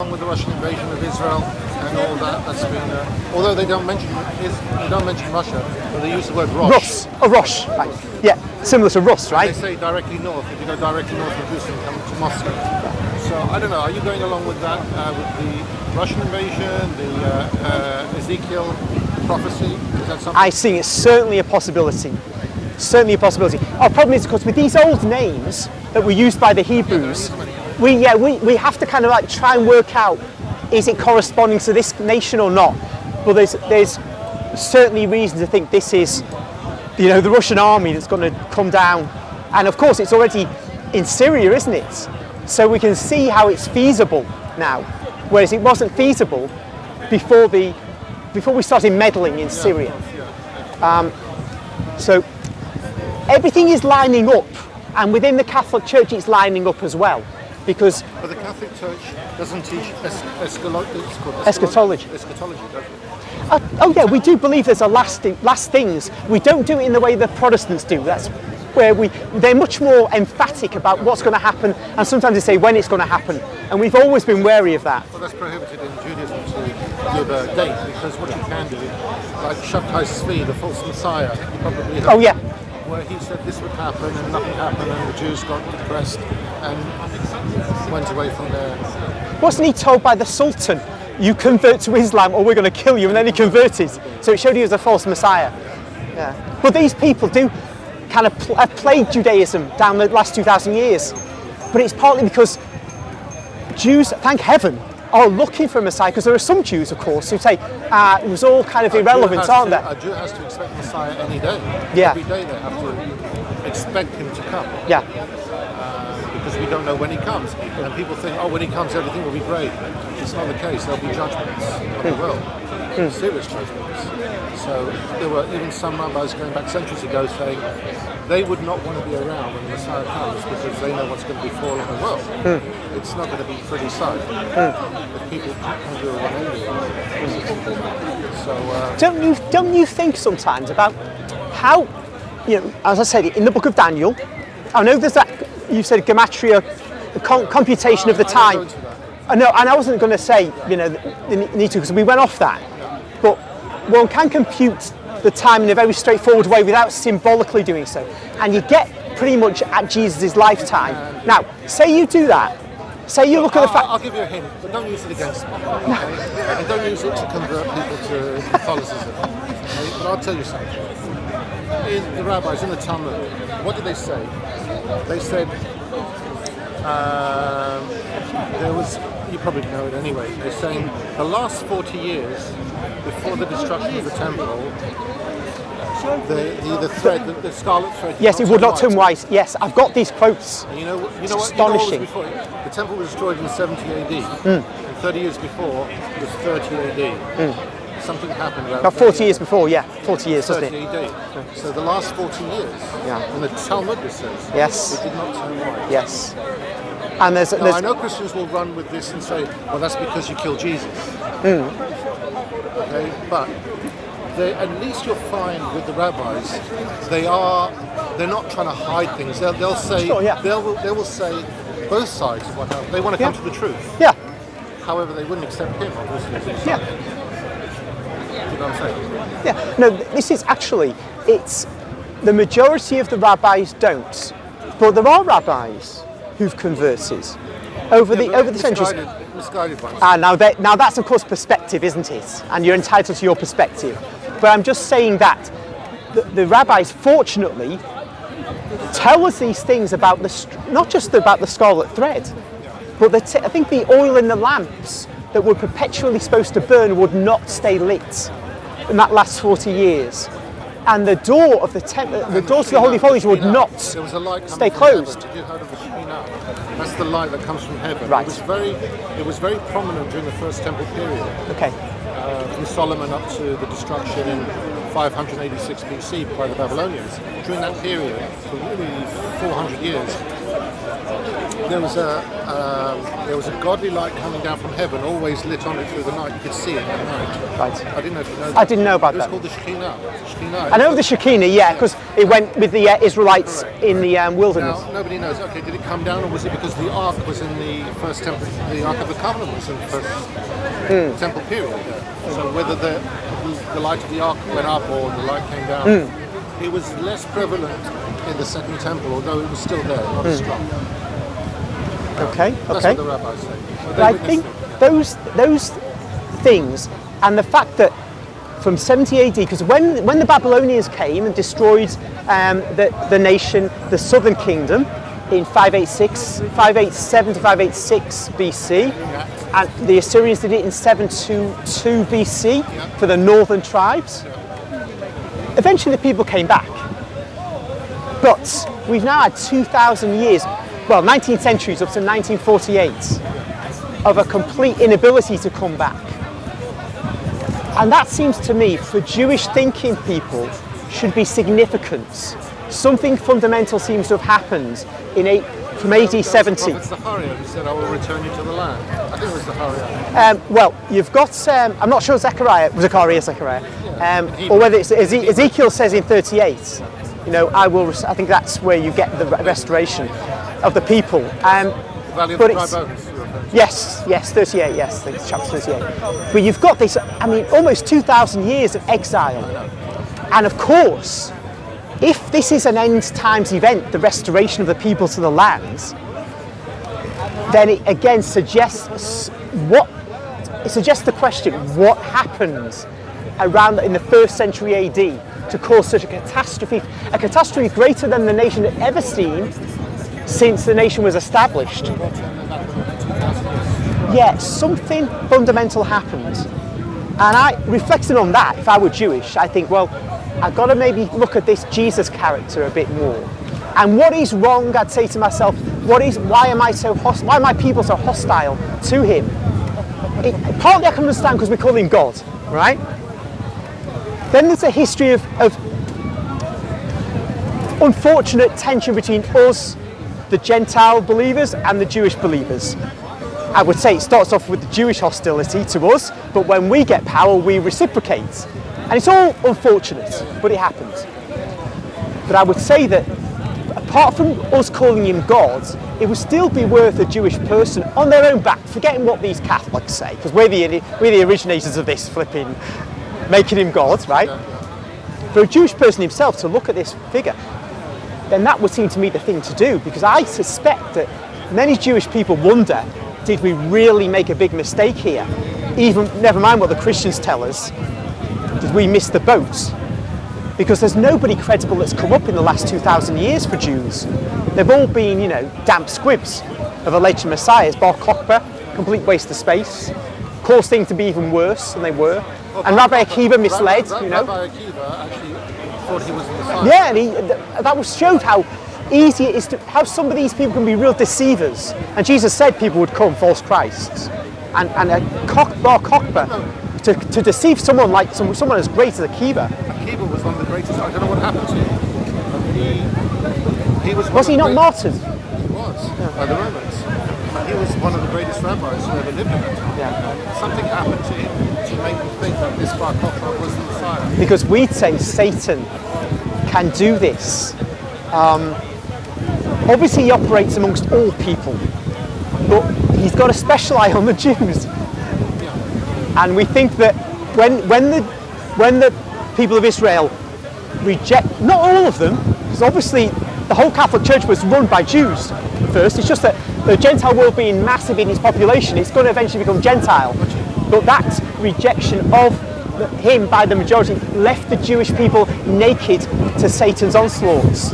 along with the Russian invasion of Israel and all that. That's been, although they don't mention Russia, but they use the word Rosh. Rosh. Right. Yeah, similar to Rus, right? They say directly north. If you go directly north of Jerusalem, come to Moscow. So I don't know. Are you going along with that, with the Russian invasion, the Ezekiel prophecy? Is that something? I see it's certainly a possibility. Certainly a possibility. Our problem is, of course, with these old names that were used by the Hebrews, we have to kind of like try and work out, is it corresponding to this nation or not? But there's certainly reason to think this is, the Russian army that's going to come down. And of course, it's already in Syria, isn't it? So we can see how it's feasible now, whereas it wasn't feasible before we started meddling in Syria. So everything is lining up, and within the Catholic Church it's lining up as well, because... But the Catholic Church doesn't teach eschatology, doesn't it? Oh yeah, we do believe there's a last things. We don't do it in the way the Protestants do. That's where they're much more emphatic about what's going to happen, and sometimes they say when it's going to happen, and we've always been wary of that. Well, that's prohibited in Judaism to give a date, because what you can do, like Shabtai Tzvi, the false Messiah, you probably heard. Oh yeah. Where he said this would happen and nothing happened, and the Jews got depressed and went away from there. Wasn't he told by the Sultan, you convert to Islam or we're going to kill you, and then he converted? So it showed he was a false Messiah. Yeah. But these people do kind of played Judaism down the last 2,000 years. But it's partly because Jews, thank heaven, are looking for a Messiah, because there are some Jews, of course, who say it was all kind of irrelevant, aren't there? A Jew has to expect Messiah any day. Yeah. Every day they have to expect him to come. Yeah. Because we don't know when he comes. And people think, when he comes everything will be great. It's not the case. There'll be judgments on the world. Serious judgments. So there were even some rabbis going back centuries ago saying they would not want to be around when the Messiah comes, because they know what's going to befall on the world. It's not going to be pretty sight. If people can do one anyway. So don't you think sometimes about how, as I said, in the book of Daniel, I know there's that, you said gematria, the computation of the time. I know, and I wasn't going to say, they need to, because we went off that. But one can compute the time in a very straightforward way without symbolically doing so. And you get pretty much at Jesus' lifetime. Now, say you do that. Say you look at the fact... I'll give you a hint, but don't use it against me. Okay? And don't use it to convert people to Catholicism. Okay? But I'll tell you something. The rabbis in the Talmud, what did they say? They said there was, you probably know it anyway, they're saying the last 40 years before the destruction of the temple, the scarlet thread... Yes, it would not turn white. Yes, I've got these quotes. And you know what? Astonishing. The temple was destroyed in 70 AD. And 30 years before, it was 30 AD. Something happened around... About 40 years before, 40 years, doesn't it? 30 AD. So the last 40 years, and the Talmud says, yes, it did not turn white. Yes. And there's I know Christians will run with this and say, well, that's because you killed Jesus. Okay, but at least you'll find with the rabbis, they're not trying to hide things. They'll say, they will say both sides of what happened. They want to come to the truth. Yeah. However, they wouldn't accept him, obviously. Yeah. You know what I'm saying? Yeah. No, this is actually, it's the majority of the rabbis don't, but there are rabbis who've converted over the centuries. Misguided ones. Now that's of course perspective, isn't it? And you're entitled to your perspective. But I'm just saying that the rabbis, fortunately, tell us these things about not just about the scarlet thread, but I think the oil in the lamps that were perpetually supposed to burn would not stay lit in that last 40 years. And the door of the door to the Holy of Holies would not stay closed. Have you heard of the Shekhinah? That's the light that comes from heaven. Right. It was very prominent during the First Temple period. Okay. From Solomon up to the destruction in 586 BC by the Babylonians. During that period, for really 400 years, there was a godly light coming down from heaven, always lit on it through the night. You could see it at night. Right. I didn't know if you know that. I didn't know about It was that. called the Shekinah. I know the Shekinah, yeah, because it went with the Israelites in the wilderness. Now, nobody knows. Okay, did it come down, or was it because the Ark was in the first temple? The Ark of the Covenant was in the first temple period. Yeah. So whether the light of the Ark went up or the light came down, it was less prevalent in the second temple, although it was still there, not as strong. Okay, That's okay. what the rabbis say. But I think those things, and the fact that from 70 AD, because when the Babylonians came and destroyed the nation, the southern kingdom, in 587 to 586 BC, and the Assyrians did it in 722 BC for the northern tribes. Eventually the people came back. But we've now had 2,000 years, well, 19th centuries up to 1948, of a complete inability to come back. And that seems to me, for Jewish thinking people, should be significant. Something fundamental seems to have happened from AD 70. It's Zechariah who said, I will return you to the land. I think it was Zechariah. Well, you've got, I'm not sure Zechariah, or whether it's Ezekiel says in 38, you know, I think that's where you get the restoration of the people. Valley of the Dry Bones. Yes, 38, yes, I think it's chapter 38. But you've got this, I mean, almost 2,000 years of exile. And of course, if this is an end times event, the restoration of the people to the lands, then it again suggests the question, what happened around in the 1st century AD to cause such a catastrophe greater than the nation had ever seen since the nation was established. Yeah, something fundamental happened. And I, reflecting on that, if I were Jewish, I think, well, I've got to maybe look at this Jesus character a bit more. And what is wrong, I'd say to myself, why are my people so hostile to him? Partly I can understand because we call him God, right? Then there's a history of unfortunate tension between us, the Gentile believers, and the Jewish believers. I would say it starts off with the Jewish hostility to us, but when we get power, we reciprocate. And it's all unfortunate, but it happens. But I would say that apart from us calling him God, it would still be worth a Jewish person on their own back, forgetting what these Catholics say, because we're the originators of this flipping, making him God, right? For a Jewish person himself to look at this figure, then that would seem to me the thing to do, because I suspect that many Jewish people wonder, did we really make a big mistake here? Even, never mind what the Christians tell us, did we miss the boat? Because there's nobody credible that's come up in the last 2,000 years for Jews. They've all been, you know, damp squibs of alleged messiahs. Bar Kokhba, complete waste of space, caused things to be even worse than they were. And Rabbi Akiva misled, you know. Rabbi Akiva actually thought he was the Messiah. Yeah, and that showed how easy it is how some of these people can be real deceivers. And Jesus said people would come, false Christs. And Bar Kokhba, to deceive someone like someone as great as Akiva. Akiva was one of the greatest. I don't know what happened to him. He was he not martyred? He was, by the Romans. He was one of the greatest rabbis who ever lived in that time. Yeah. Something happened to him to make me think that this Bar Kokhba was the Messiah. Because we'd say Satan can do this. Obviously he operates amongst all people, but he's got a special eye on the Jews. And we think that when the people of Israel reject, not all of them, because obviously the whole Catholic Church was run by Jews first, it's just that the Gentile world being massive in its population, it's going to eventually become Gentile. But that rejection of him by the majority left the Jewish people naked to Satan's onslaughts.